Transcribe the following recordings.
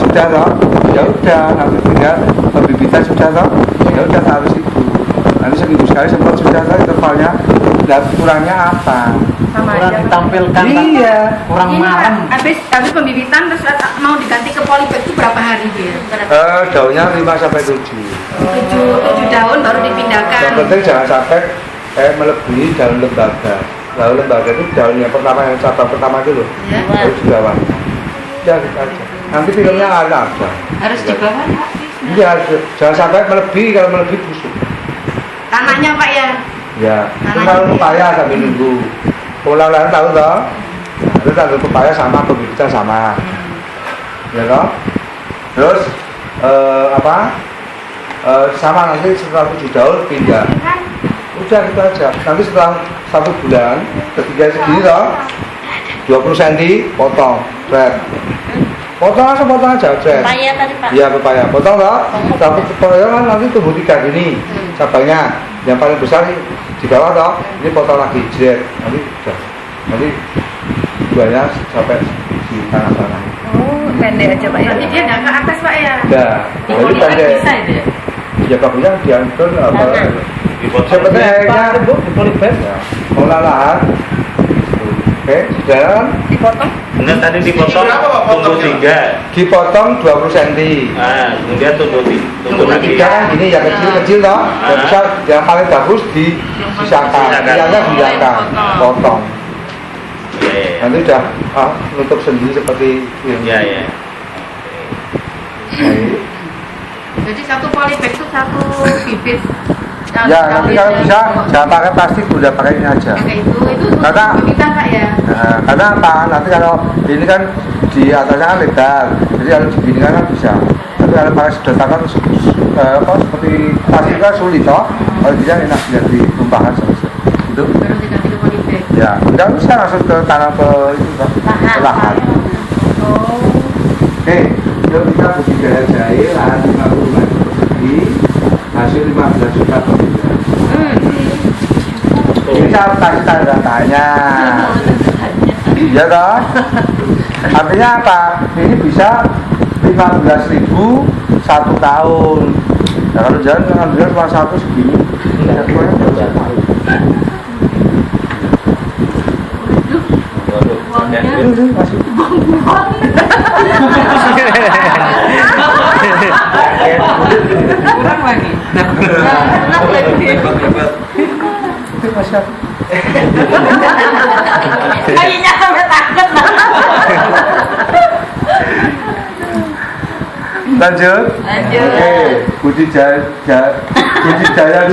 sudah toh, ya udah nanti tinggal pembibitan sudah toh, ya udah 100.000. Nanti seminggu sekali semprot sudah toh intervalnya. Nah, kurangnya apa? Kurang ditampilkan. Iya. Kurang ini marem. habis pembibitan terus mau diganti ke polybag itu berapa hari dia? Daunnya 5-7. 7 daun baru dipindahkan. Yang penting jangan sampai melebihi daun lembaga. Lalu lembaga itu daun yang pertama, yang cabang pertama itu loh, Ya. harus di bawah. Ya gitu aja. Nanti filmnya ada. Harus di bawah Pak. Iya, jangan sampai melebihi, kalau melebihi busuk. Tanahnya Pak ya. Ya, itu kalau pepaya sambil nunggu. Pulang lain tahu toh? Itu tandur pepaya sama, pembibitan sama. Ya toh? Terus sama nanti setelah 7 daun pindah. Udah gitu aja. Nanti setelah 1 bulan, ketika segini toh, 20 cm potong, thread. Potong aja, thread. Pepaya tadi Pak. Iya pepaya, potong toh. Tapi pepaya kan nanti tumbuh 3 gini cabangnya. Yang paling besar di bawah toh, ini potong lagi, jret. Nanti buahnya sampai di tanah-tanah. Oh, pendek aja Pak ya. Berarti dia nggak ke atas Pak ya. Udah, jadi pendek. Bisa itu ya. Ya bagusnya diatur apa? Seperti akhirnya di polybag. ya, mengolah lahan. Oke, jalan Dipotong. Benar tadi dipotong tumbuh 3. dipotong 20 cm. Ah, kemudian tumbuh lagi. Tiga kan gini, yang kecil-kecil toh, yang besar, yang paling bagus disisakan, yang dihilangkan, potong. Iya. Nanti udah nutup sendiri seperti ini. Iya, iya. Baik. Jadi satu polybag itu 1 bibit. Ya, nanti kalau bisa jangan pakai plastik, udah pakai ini aja. Pakai itu Karena- pembibitan Pak ya. Nah, karena apa? Nanti kalau ini kan di atasnya kan lebar, jadi kalau diginikan kan bisa. Tapi kalau pakai sedotan kan seperti plastik kan sulit toh. Kalau dia enak biar ditumpahkan selesai. Itu. Baru diganti ke polybag. Ya, udah bisa langsung ke tanah ke itu toh, ke lahan. Oh. Oke, yuk kita budidaya jahe lahan 50 meter persegi, hasil 15 juta per bulan. Ini saya kasih tanda tanya. Ya toh? Artinya apa? Ini bisa 15.000 1 tahun. Nah, kalau jalan alhamdulillah cuma 1 segini. Ya, Waduh, masih. Kurang lagi. Itu masih apa? Kayaknya sampai takut Pak. Lanjut. Oke, budidaya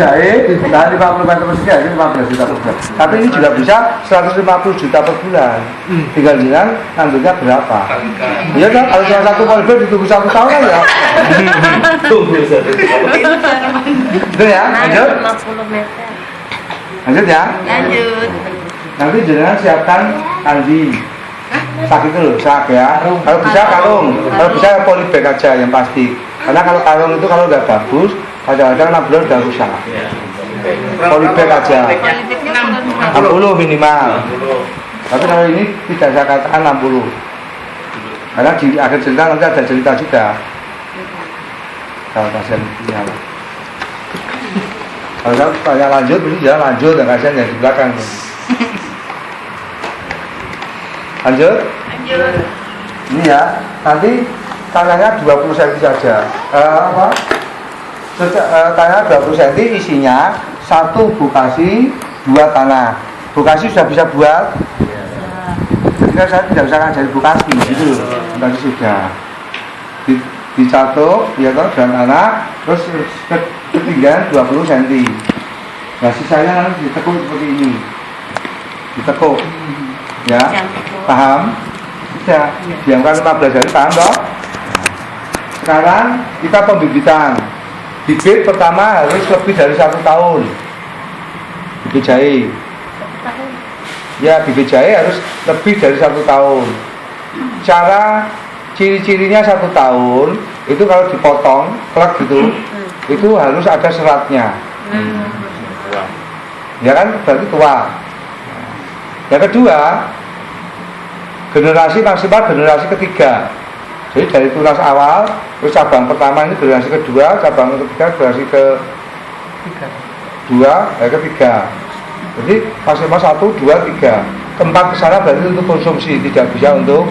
jahe lahan 50 meter persegi hasil 15 juta per bulan. Tapi ini juga bisa 150 juta per bulan. Tinggal bilang nandunya berapa. Iya kan? Kalau cuma 1 polybag ditunggu 1 tahun kan ya. tunggu satu. Itu ya, lanjut. 50 meter. Lanjut ya. Lanjut. Nanti jangan siapkan kandi. Sak itu loh, sak ya. Kalau bisa kalung, kalau bisa polybag aja yang pasti. Karena kalau kalung itu kalau udah bagus, kadang-kadang 6 bulan udah rusak. Ya. Polybag aja. Polybagnya 60 minimal. Tapi kalau ini tidak saya katakan 60. Karena di akhir cerita nanti ada cerita juga. Kalau pasien punya. Kalau tanya lanjut, ini ya lanjut, dan kasihan yang di belakang. Lanjut. Ini ya, nanti tanahnya 20 cm saja. Tanah 20 cm isinya 1 bokasi, 2 tanah. Bokasi sudah bisa buat. Jadi kan saya tidak usah ngajarin bokasi gitu loh. Bokasi sudah dicatuk, ya toh, dan tanah, terus ketinggian 20 cm. Nah sisanya nanti ditekuk seperti ini. Ditekuk. Ya, paham? Ya, diamkan 15 hari, paham toh? Sekarang kita pembibitan. Bibit pertama harus lebih dari 1 tahun. Bibit jahe. Ya, bibit jahe harus lebih dari 1 tahun. Cara ciri-cirinya 1 tahun itu kalau dipotong, plak gitu, itu harus ada seratnya. Ya kan, berarti tua. Yang kedua, generasi maksimal generasi ketiga. Jadi dari tunas awal, terus cabang pertama ini generasi kedua, cabang ketiga generasi ketiga. Jadi maksimal 1, 2, 3. Keempat kesana berarti untuk konsumsi, tidak bisa untuk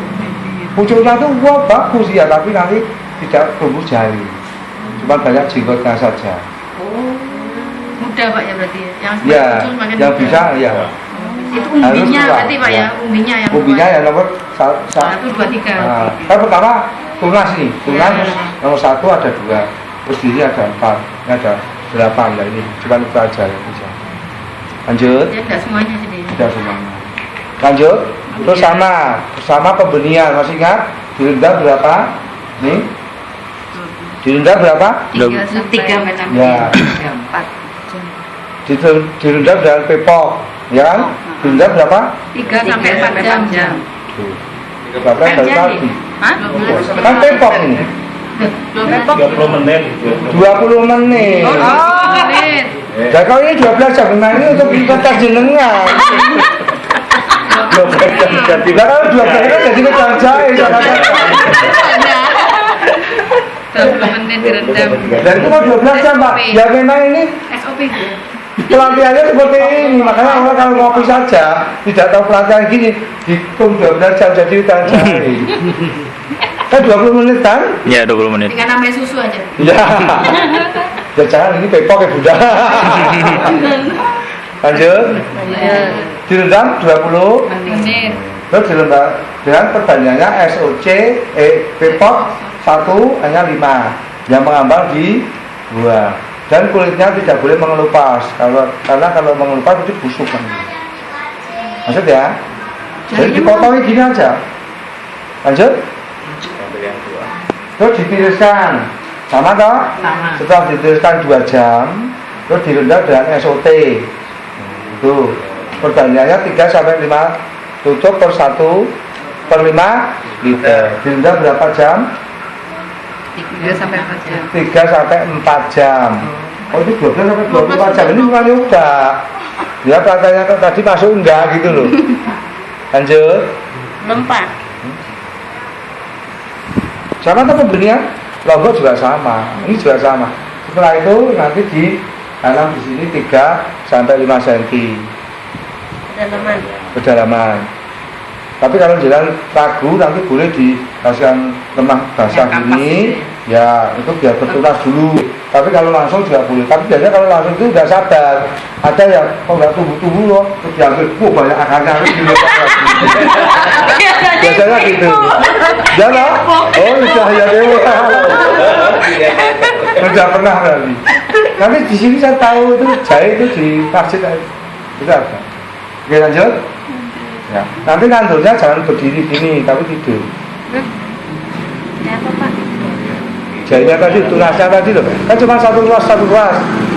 pucuknya itu wah bagus ya, tapi nanti tidak tumbuh jari, cuma banyak jenggotnya saja. Mudah Pak ya berarti ya? Yang Ya, semakin yang muda. bisa ya. Itu umbinya Harus berarti Pak ya? Umbinya yang Umbinya ya nomor 1, 2, 3. Nah, kan pertama tunas nih, tunas nomor 1 ada 2, terus di sini ada 4, ini ada 8 ya, ini cuma itu aja yang bisa. Lanjut, Ya enggak semuanya jadi. tidak semuanya. Lanjut, terus sama pembenihan, masih ingat? Direndam berapa? Nih, direndam berapa? 3 sampai 6 Ya. 4. Direndam dengan pepok, ya kan? Direndam berapa? 3 sampai 4 jam. Tuh. Berapa dari tadi? Hah? Kan pepok ini. 30 menit. 20 menit. Oh, menit. Nah, kalau ini 12 jam, nah ini untuk kertas jenengan. 12 jam jadi. Nah, kalau 12 kan jadi kertas jahit. 20 menit direndam. Dan itu kan 12 jam, Pak. Ya memang ini SOP. pelatihannya seperti ini. Makanya orang kalau ngopi saja, tidak tahu pelatihan gini, hitung 12 jam jadi kertas jahit. Kan 20 menit kan? Ya 20 menit. Dengan namanya susu aja. Ya. Ya jangan ini pepok ya Bunda. Lanjut. Direndam 20 menit. terus direndam dengan perbandingannya SOC pepok 1 hanya 5 yang mengambang di 2 dan kulitnya tidak boleh mengelupas karena kalau mengelupas itu busuk kan. Maksud ya? Jadi dipotongin gini aja. Lanjut. Terus ditiriskan sama toh? Sama. Setelah ditiriskan 2 jam terus direndam dengan SOT. Itu perbandingannya 3 sampai 5 tutup per 1/5 liter. Direndam berapa jam? 3 sampai 4 jam. 3 sampai 4 jam. Oh itu 12 sampai 24 jam ini bukan yoga. Ya katanya tadi masuk enggak gitu loh. Lanjut. Lempar. Sama tuh pembenihan, lombok juga sama, ini juga sama. Setelah itu nanti ditanam di sini 3 sampai 5 cm Dalaman. kedalaman. Tapi kalau jalan ragu nanti boleh dikasihkan lemah basah Yang gini, kampas ya itu biar bertunas dulu. Tapi kalau langsung juga boleh. Tapi biasanya kalau langsung itu udah sabar. Ada yang kok nggak tumbuh-tumbuh loh, terus diambil, banyak akarnya harus dilempar lagi. Biasanya gitu. Ya loh. Oh sudah ya dewa. Sudah pernah kali. Tapi di sini saya tahu itu jahit itu di masjid itu ada. Oke lanjut. Ya. Nanti nandurnya jangan berdiri gini, tapi tidur. Ya apa Pak? Jahitnya tadi, tunasnya tadi loh. Kan cuma satu ruas.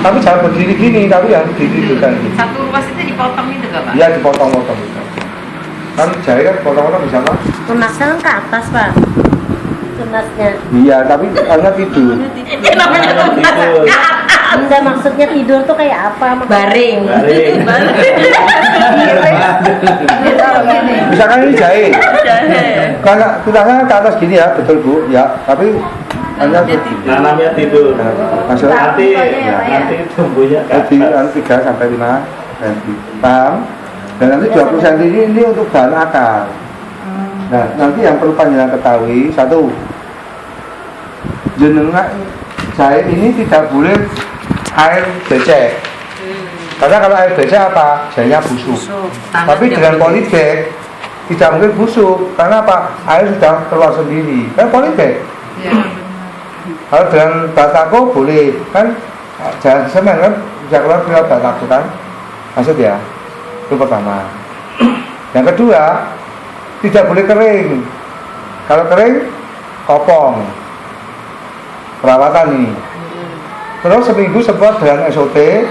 Tapi jangan berdiri gini, tapi yang ditidurkan gitu. Satu ruas itu dipotong itu enggak Pak? Iya dipotong-potong. Kan jahit kan potong-potong bisa apa? Tunasnya kan ke atas Pak. Tunasnya. Iya, tapi karena tidur. Namanya tunas. Enggak maksudnya tidur tuh kayak apa? Baring. Misalkan ini jahit. Karena tunasnya ke atas gini ya, betul Bu. Ya, tapi hanya begini. Nanamnya tidur. Maksudnya Nanti tumbuhnya ke jadi atas. 3 sampai 5 cm. Paham? Dan nanti 20 cm ini untuk bahan akar. Nah, nanti yang perlu panjenengan ketahui, 1, jenengan jahit ini tidak boleh air becek. Karena kalau air becek apa? Jahitnya busuk. Tapi dengan polybag tidak mungkin busuk. Karena apa? Air sudah keluar sendiri. Kan polybag. Ya. Kalau dengan batako boleh, kan jangan semen kan bisa keluar lewat batako kan? Maksud ya? Itu pertama. Yang kedua, tidak boleh kering. Kalau kering, kopong. Perawatan ini. Terus seminggu semprot dengan SOT,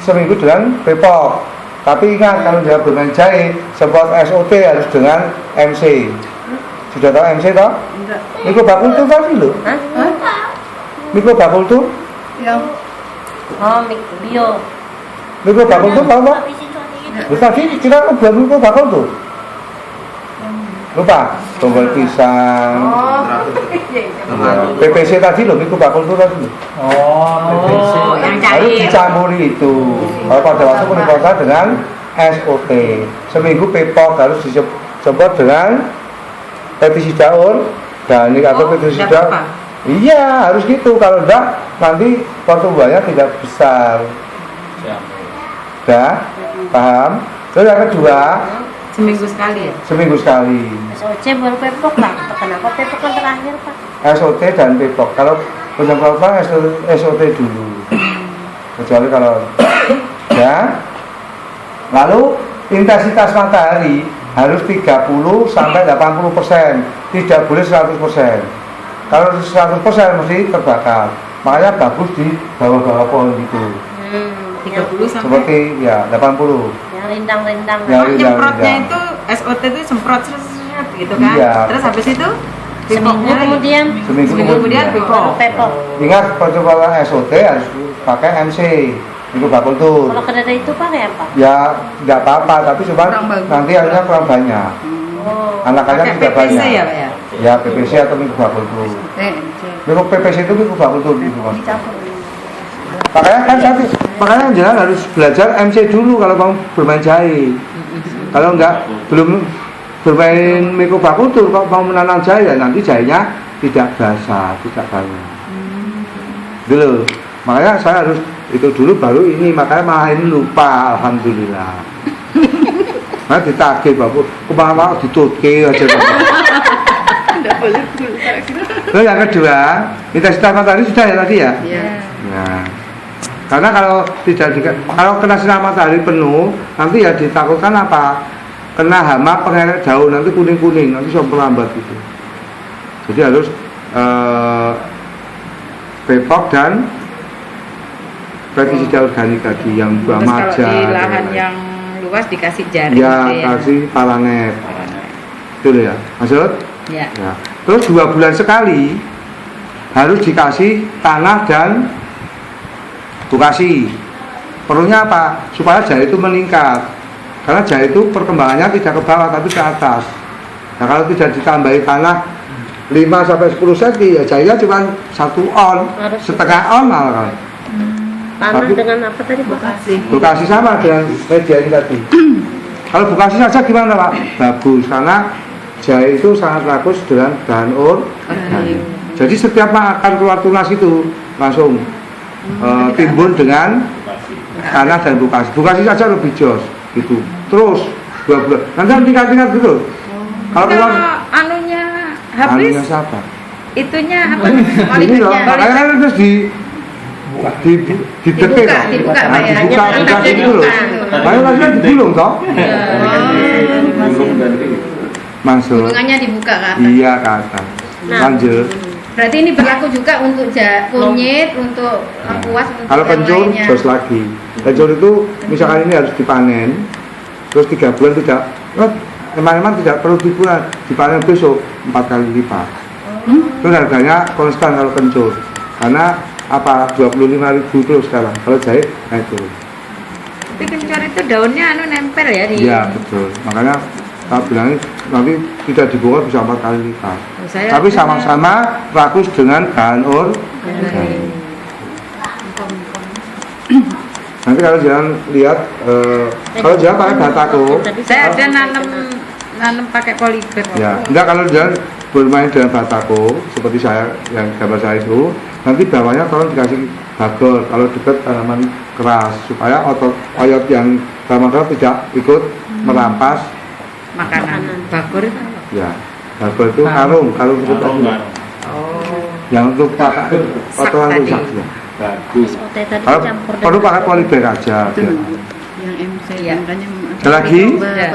seminggu dengan pepok. Tapi ingat kalau dia bermain jahit, semprot SOT harus dengan MC. Sudah tahu MC toh? Enggak. Mikrobakultur tadi loh. Mikrobakultur? Ya. Oh, bio. Mikrobakultur tahu toh? Tadi kita kan buat mikrobakultur. lupa bonggol pisang. Oh. Ya, PPC tadi loh, itu bakultur tadi loh. Oh, yang Harus cair. dicampuri itu. Kalau pada waktu puasa dengan SOT. Seminggu pepok harus disemprot dengan petisi daun, ganik atau petisi tidak daun. apa-apa. Iya, harus gitu. Kalau enggak, nanti pertumbuhannya tidak besar. Udah? Paham? Terus yang kedua, Seminggu sekali ya? seminggu sekali. SOC baru pepok Pak. Kenapa pepok kan terakhir Pak? SOT dan pepok. Kalau penyemprotan SOT dulu. Kecuali kalau ya. Lalu intensitas matahari harus 30 sampai 80%, tidak boleh 100%. Kalau 100% mesti terbakar. Makanya bagus di bawah-bawah pohon gitu. 30 sampai. Seperti ya 80. Yang rindang-rindang. Ya. Oh, nyemprotnya rindang. itu SOT itu semprot seret gitu kan? Iya. Terus habis itu Seminggu pepoknya kemudian seminggu kemudian baru pepok. pepok. Ingat penyemprotan SOT harus pakai MC. Itu bakultur. Kalau kedada itu pakai apa? Ya nggak apa-apa, tapi cuma Kurang bagus. nanti akhirnya kurang banyak. Oh. Anak-anak Pakai tidak PPC banyak. ya Pak ya? Ya PPC atau mikrobakultur. PPC. PPC itu mikrobakultur gitu mas. Dicampur. Makanya kan makanya jangan harus belajar MC dulu kalau mau bermain jahe. Kalau enggak belum bermain mikrobakultur, kalau mau menanam jahe ya nanti jahenya tidak basah, tidak banyak. Dulu, makanya saya harus itu dulu baru ini, makanya malah ini lupa, alhamdulillah. Nah ditagih bapak, kemana ditutke aja bapak. Terus yang kedua, intensitas matahari sudah ya tadi ya. Iya. Nah, karena kalau kalau kena sinar matahari penuh, nanti ya ditakutkan apa? Kena hama pengerek daun, nanti kuning-kuning, nanti bisa melambat gitu. Jadi harus pepok dan pestisida organik tadi yang buah Terus kalau maja. di lahan dan yang luas dikasih jaring ya gitu kasih palanget, itu ya, maksud? Ya. Ya. Terus 2 bulan sekali harus dikasih tanah dan bukasi. Perlunya apa? Supaya jahe itu meningkat. Karena jahe itu perkembangannya tidak ke bawah tapi ke atas. Nah kalau tidak ditambahi tanah 5 sampai 10 cm ya jahenya cuma 1 on, setengah on malah. Tanah Tapi- dengan apa tadi Pak? Bukasi sama dengan media ini tadi. Kalau bukasi saja gimana Pak? Bagus karena jahe itu sangat bagus dengan bahan organik. Jadi setiap akan keluar tunas itu langsung timbun dengan tanah dan bukasi. Bukasi saja lebih jos gitu. Terus 2 bulan. Nanti tingkat-tingkat gitu. Kalau keluar anunya habis, anunya siapa? itunya apa? Ini loh, makanya kan terus didekik kok. Dibuka, Nah, Pak, ya. dibuka Hanya gitu loh. dibuka. Makanya kan digulung toh. Masuk. Gulungannya dibuka ke atas. Iya ke atas. Nah. Lanjut. Berarti ini berlaku juga untuk kunyit, untuk lengkuas, untuk Kalau yang kencur, lainnya. jos lagi. Kencur itu misalkan ini harus dipanen, terus 3 bulan tidak, teman-teman tidak perlu dipanen besok 4 kali lipat. Terus harganya konstan kalau kencur, karena apa 25.000 terus sekarang. Kalau jahe naik turun. Tapi kencur itu daunnya nempel ya di. Iya betul. Makanya saya bilang nanti tidak dibongkar bisa 4 kali lipat. Saya- Tapi sama-sama bagus dengan bahan organik. Nanti kalau jangan lihat, kalau jangan pakai batako, Saya ada nanam pakai polybag. ya enggak kalau jangan bermain dengan batako seperti saya yang gambar saya itu, nanti bawahnya tolong dikasih bagol kalau dekat tanaman keras supaya oyot yang tanaman keras tidak ikut merampas. Makanan. Bagor itu apa? Ya, bagol itu karung itu tadi. Oh. Yang untuk pakai potongan tadi. rusak ya. Bagus. SOT tadi Kalau campur perlu pakai polybag aja. biar. Yang MC Iya. Ada lagi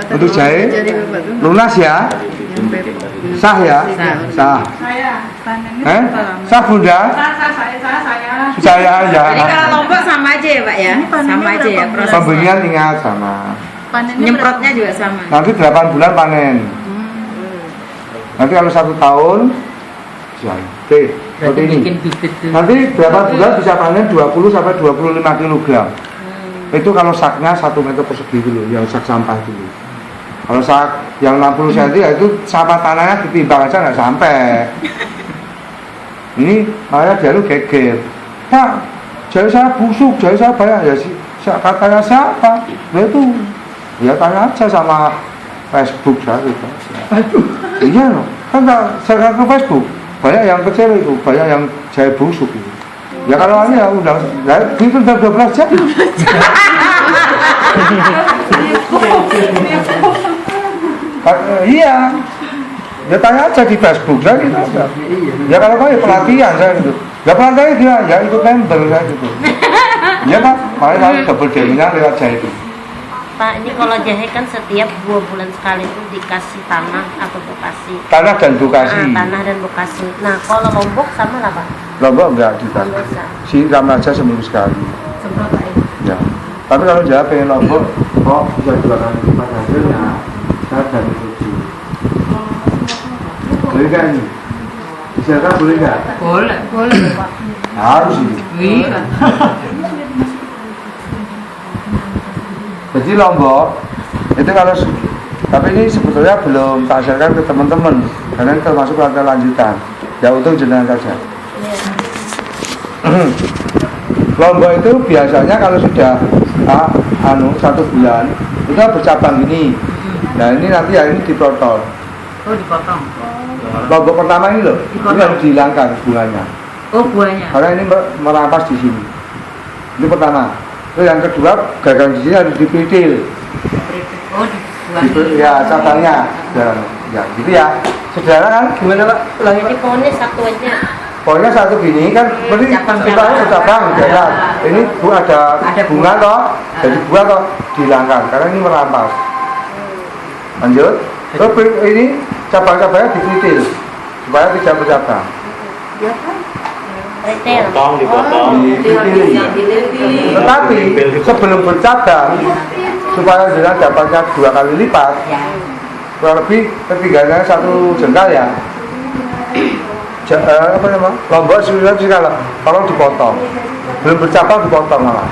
untuk jahe lunas ya, sah ya, sah. Saya panennya Sah bunda, saya. saya Jadi kalau ya. lombok sama aja ya Pak ya? Sama aja ya prosesnya. Pembelian ingat sama. Nyemprotnya juga sama. Nanti 8 bulan panen. Nanti kalau 1 tahun, oke, seperti ini. Nanti berapa bulan bisa panen 20 sampai 25 kg. Itu kalau saknya 1 meter persegi dulu, yang sak sampah dulu. Kalau yang 60 cm ya itu sama tanahnya ditimbang aja nggak sampai. Ini makanya dia lu geger. Pak, jari saya busuk, jari saya banyak ya sih. Katanya siapa? Ya itu, ya tanya aja sama Facebook saya gitu. Iya loh, kan saya ke Facebook banyak yang kecil itu, banyak yang jari busuk itu. Ya kalau ini ya udah, ya itu udah 12 jam. Iya, ya tanya aja di Facebook saya gitu aja. Ya kalau kau ya pelatihan saya gitu, ya pelatihan dia, ya ikut member saya gitu. Iya kan, makanya saya double dealingnya lewat saya itu. Pak, ini kalau jahe kan setiap 2 bulan sekali itu dikasih tanah atau bokasi. Tanah dan bokasi. Tanah dan bokasi. Nah, kalau Lombok sama lah Pak? Lombok enggak dikasih. Siram aja seminggu sekali. Semprot Pak Ya. Tapi kalau Jawa pengen Lombok, kok bisa 2 kali lipat hasilnya, saya dari 7. Boleh nggak ini? Bisa boleh nggak? Boleh. Boleh Pak. Harus ini. Iya. Jadi Lombok itu kalau tapi ini sebetulnya belum tak sharekan ke teman-teman karena termasuk langkah lanjutan. Ya untuk jenengan saja. Lombok itu biasanya kalau sudah 1 bulan itu bercabang gini. Nah ini nanti ya ini dipotong. Oh, dipotong. Lombok pertama ini loh, ini harus dihilangkan bunganya. Oh, buahnya. Karena ini merampas di sini. Ini pertama. Terus yang kedua, gagang di sini harus dipidil. Oh, buahnya. Ya, cabangnya. Ya, gitu ya. Saudara kan gimana Pak? Ini pohonnya satu aja. Pokoknya satu gini kan, berarti cabang bercabang, ya. Ini ada bunga toh, jadi buah toh dihilangkan karena ini merampas. Lanjut. Terus ini cabang-cabangnya dipidil supaya tidak bercabang. Dipotong. Tetapi sebelum bercabang supaya jenengan dapatnya 2 kali lipat, kurang lebih ketiganya 1 jengkal ya. Apa namanya? Lombok sudah tolong dipotong. Belum bercabang dipotong malah.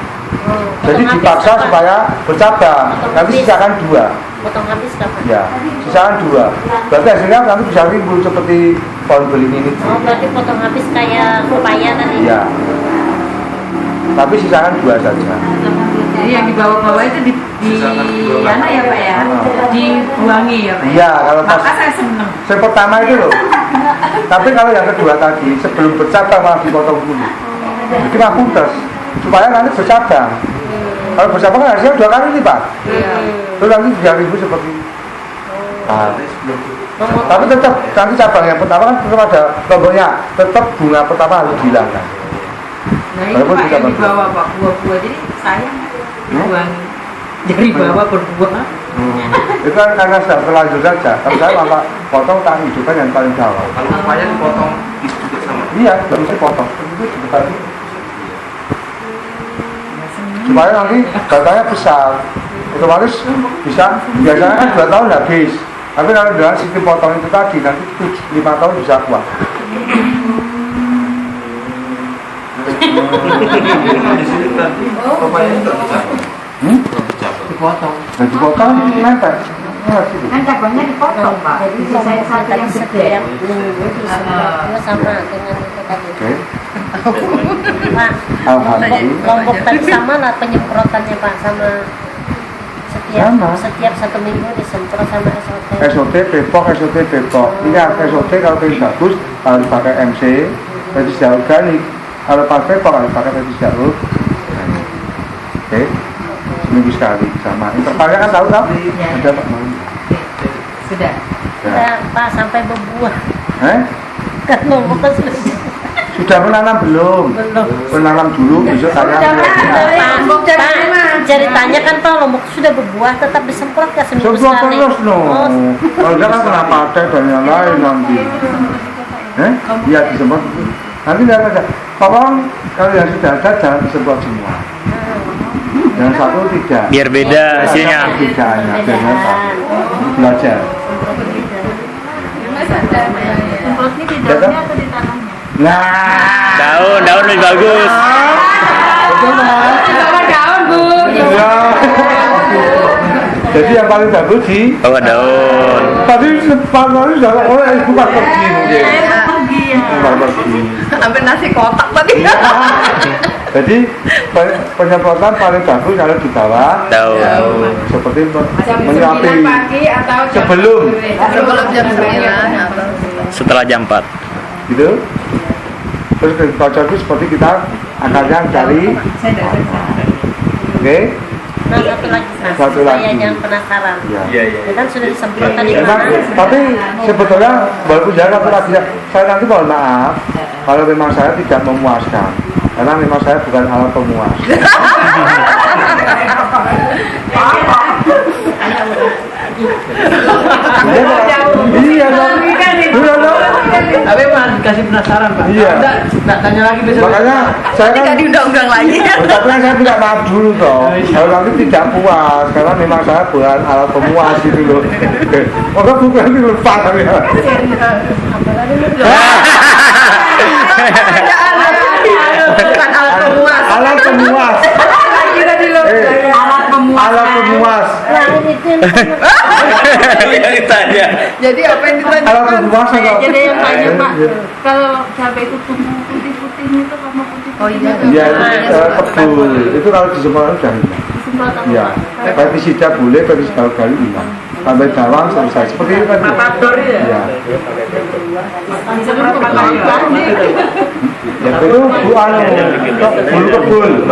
Jadi dipaksa supaya bercabang. Nanti sisakan 2. Potong habis kapan? Ya, sisakan 2. Berarti hasilnya nanti bisa rimbun seperti pohon beling ini. Oh, berarti potong habis kayak pepaya tadi? Iya. Tapi sisakan 2 saja. Jadi yang di bawah-bawah itu di mana ya Pak ya? Dibuangi ya Pak? Iya, kalau pas Maka saya seneng. yang pertama itu loh. Tapi kalau yang kedua tadi sebelum bercabang malah dipotong dulu. Bikin apuntes supaya nanti bercabang. Kalau bercabang harusnya 2 kali lipat. Terus nanti bisa ribu seperti ini. Nah, tapi tetap nanti cabang yang pertama kan tetap ada lomboknya. Tetap bunga pertama harus dihilangkan. Nah itu Pak yang di bawah Pak, buah-buah jadi sayang dibuangi. Dari bawah berbuah. Itu kan karena sudah terlanjur saja. Kalau saya malah potong tak hidupkan yang paling bawah. Kalau pepaya dipotong juga sama. Iya, harus dipotong. Supaya nanti batangnya besar, otomatis bisa biasanya kan 2 tahun habis. Tapi kalau dengan sistem potong itu tadi nanti 5 tahun bisa kuat. Di sini tadi pepaya itu dicabang. Dipotong. Dan dipotong nempel. Kan cabangnya dipotong Pak. Jadi saya tadi setiap minggu disemprotnya sama dengan itu tadi. Oke. Pak, Lombok tadi sama lah penyemprotannya Pak sama setiap 1 minggu disemprot sama SOT. SOT Bepok. Ini SOT kalau pengen bagus harus pakai MC, pestisida organik. Kalau pakai Bepok harus pakai pestisida organik. Oke. Seminggu sekali sama. Intervalnya kan tahu kan? Ada Pak. Sudah. Sudah Pak sampai berbuah. Kan Lombok kan Sudah menanam belum? Belum. Menanam dulu besok tanya. Pak, ceritanya kan Pak Lombok sudah berbuah tetap disemprot ya seminggu Semprot sekali. terus no. Kalau enggak kan kena pakai dan yang lain nanti. Iya disemprot. Nanti lihat aja. Tolong kalau yang sudah ada jangan disemprot semua. Yang satu tidak. Biar beda hasilnya. Tidak hanya biar belajar. Semprotnya di daunnya atau di tanahnya? Nah, Daun lebih bagus. betul teman. Sama daun Bu. Iya. Jadi yang paling bagus di Bawah daun. tadi separuh sudah oleh bukan pergi mungkin. Pergi ya. Bukan pergi. Sampai nasi kotak tadi. Iya. Jadi penyemprotan paling bagus kalau di bawah Daun. seperti Jam 9 menyapi pagi atau jam sebelum jam 9 atau Setelah jam 4. gitu. Terus cocok itu seperti kita akarnya cari, oke? Nah, satu lagi Mas, Satu saya lagi. jangan penasaran. Ya. Ya kan sudah disemprot tadi Memang, kemana? tapi sebetulnya walaupun jangan satu lagi, saya nanti mohon maaf kalau memang saya tidak memuaskan, karena memang saya bukan alat pemuas. Iya dong, iya dong. Tapi malah dikasih penasaran Pak. Iya. Nggak tanya lagi besok. Makanya saya kan tidak diundang-undang lagi. tapi kan saya tidak maaf dulu toh. Kalau nanti tidak puas, karena memang saya bukan alat pemuas gitu loh. Maka bukan itu lupa tapi ya. Bukan alat pemuas. Alat pemuas. Kita di Alat pemuas. Alat pemuas. Nah, itu yang Ditanya. Jadi apa yang ditanya? Alat pemuas atau? jadi yang tanya Pak. Kalau cabai itu tumbuh putih-putihnya itu sama putih. Oh iya. Iya, kebul. Itu kalau disemprot udah hilang. Disemprot apa? Iya. Pestisida boleh, pestisida sekali hilang. Tambah bawang selesai. Seperti itu kan. Matador ya. Iya. Disemprot pakai lagi. Ya itu bulu kebul.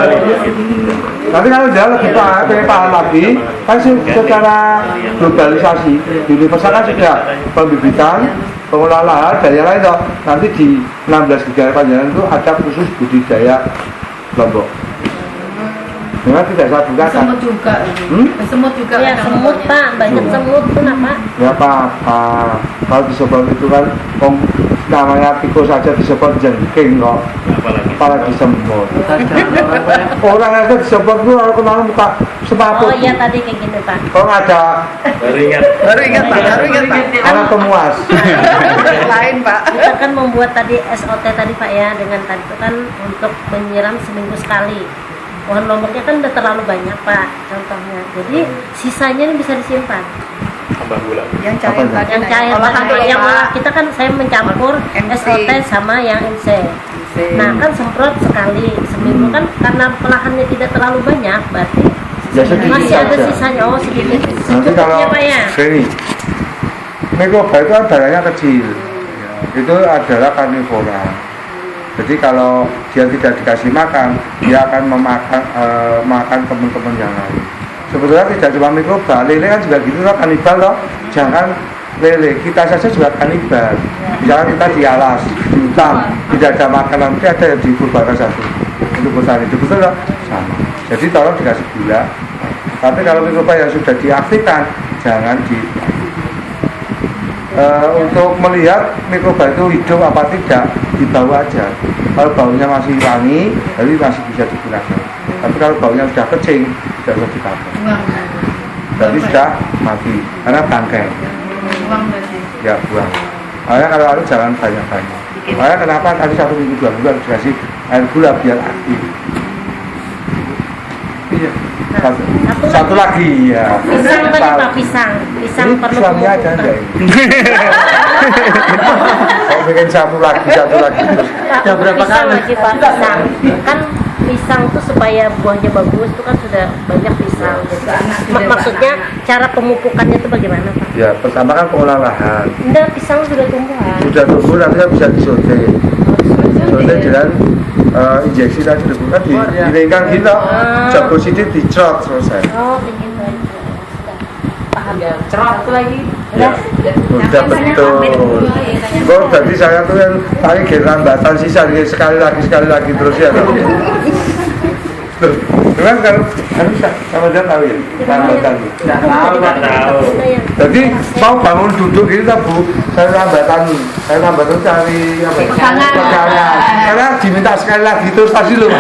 Nanti kalau dia lebih pengen tahan lagi, kan secara globalisasi di universal kan sudah pembibitan, pengelolaan lahan, daya lain toh. Nanti di 16 negara Panjenengan itu ada khusus budidaya Lombok. Memang tidak saya buka kan? Semut juga. Semut juga. Ya semut Pak, banyak semut kenapa? Ya apa-apa. Kalau disemprot itu kan namanya tikus saja disemprot jengking kok. Apalagi semut. Orang yang disemprot itu kalau kenal muka sepatu. Oh iya tadi kayak gini Pak. Kalau ada Baru ingat. Baru ingat Pak, baru ingat Pak. anak pemuas. Lain Pak. Kita kan membuat tadi SOT tadi Pak ya, dengan tadi itu kan untuk menyiram seminggu sekali. Pohon lomboknya kan udah terlalu banyak Pak, contohnya. Jadi sisanya ini bisa disimpan. Tambah gula. Yang cair Apa tadi. Yang cair olahan tadi, dulu yang Pak. kita kan saya mencampur MC. SOT sama yang MC. Nah kan semprot sekali seminggu kan karena pelahannya tidak terlalu banyak, berarti Ya sedikit masih ada saja. sisanya. Oh sedikit. Nanti kalau Secukupnya Pak ya. gini, mikroba itu kan badannya kecil. Itu adalah karnivora. Jadi kalau dia tidak dikasih makan, dia akan makan teman-teman yang lain. Sebetulnya tidak cuma mikroba, lele kan juga gitu loh, kanibal loh. Jangan lele, kita saja juga kanibal. Misalkan kita di alas, di hutan, tidak ada makanan, mungkin ada yang dikurbankan satu untuk bertahan hidup, betul loh? Sama. Jadi tolong dikasih gula. Tapi kalau mikroba yang sudah diaktifkan, jangan untuk melihat mikroba itu hidup apa tidak, dibawa aja. Kalau baunya masih wangi, jadi masih bisa digunakan. Tapi kalau baunya sudah kecing, tidak bisa dipakai. Berarti sudah mati, karena bangkai. Buang berarti. Ya buang. Makanya kalau harus jangan banyak-banyak. Makanya kenapa tadi 1 minggu 2 minggu harus dikasih air gula biar aktif. Iya. Satu lagi ya. Pisang tadi Pak, pisang Ini perlu suaminya ada pemupukan. enggak ini? Kalau bikin satu lagi terus. Udah berapa Pisang kali? lagi Pak, pisang kan pisang tuh supaya buahnya bagus itu kan sudah banyak pisang gitu. Maksudnya cara pemupukannya itu bagaimana Pak? Ya pertama kan pengolahan lahan. Enggak, pisang sudah tumbuhan. Sudah tumbuh nanti kan bisa disote. Sote dengan injeksi tadi kan dinaikkan gitu. Jago sidik dicerot selesai. Oh, begini aja. Sudah. Paham. Cerot lagi. Ya, udah betul. Kok berarti saya tuh yang paling gerambatan sisa sekali lagi terus ya. Dengan kalau harus sama dia tahu ya, rambatan. Nggak tahu Pak. Tahu. Jadi mau bangun duduk gitu tak Bu, saya rambatan cari apa? Pegangan. Pegangan. Karena diminta sekali lagi terus tadi loh.